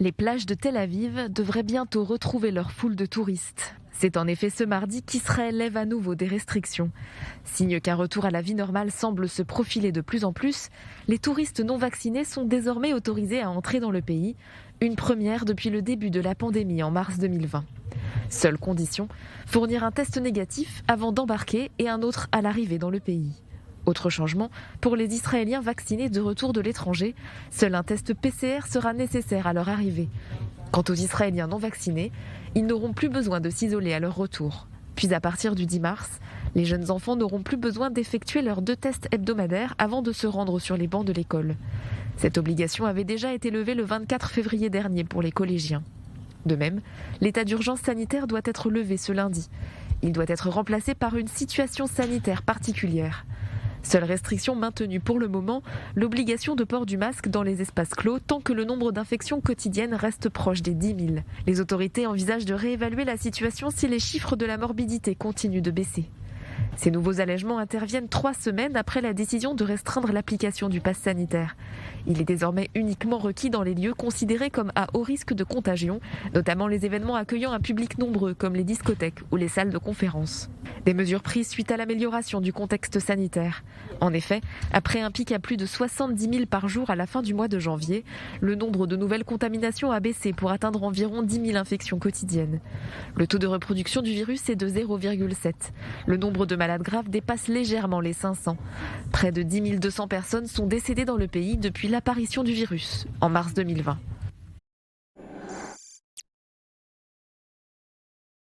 Les plages de Tel Aviv devraient bientôt retrouver leur foule de touristes. C'est en effet ce mardi qu'Israël lève à nouveau des restrictions. Signe qu'un retour à la vie normale semble se profiler de plus en plus, les touristes non vaccinés sont désormais autorisés à entrer dans le pays, une première depuis le début de la pandémie en mars 2020. Seule condition, fournir un test négatif avant d'embarquer et un autre à l'arrivée dans le pays. Autre changement, pour les Israéliens vaccinés de retour de l'étranger, seul un test PCR sera nécessaire à leur arrivée. Quant aux Israéliens non vaccinés, ils n'auront plus besoin de s'isoler à leur retour. Puis à partir du 10 mars, les jeunes enfants n'auront plus besoin d'effectuer leurs 2 tests hebdomadaires avant de se rendre sur les bancs de l'école. Cette obligation avait déjà été levée le 24 février dernier pour les collégiens. De même, l'état d'urgence sanitaire doit être levé ce lundi. Il doit être remplacé par une situation sanitaire particulière. Seule restriction maintenue pour le moment, l'obligation de port du masque dans les espaces clos tant que le nombre d'infections quotidiennes reste proche des 10 000. Les autorités envisagent de réévaluer la situation si les chiffres de la morbidité continuent de baisser. Ces nouveaux allègements interviennent 3 semaines après la décision de restreindre l'application du pass sanitaire. Il est désormais uniquement requis dans les lieux considérés comme à haut risque de contagion, notamment les événements accueillant un public nombreux comme les discothèques ou les salles de conférence. Des mesures prises suite à l'amélioration du contexte sanitaire. En effet, après un pic à plus de 70 000 par jour à la fin du mois de janvier, le nombre de nouvelles contaminations a baissé pour atteindre environ 10 000 infections quotidiennes. Le taux de reproduction du virus est de 0,7. Le nombre de malades graves dépasse légèrement les 500. Près de 10 200 personnes sont décédées dans le pays depuis l'apparition du virus, en mars 2020.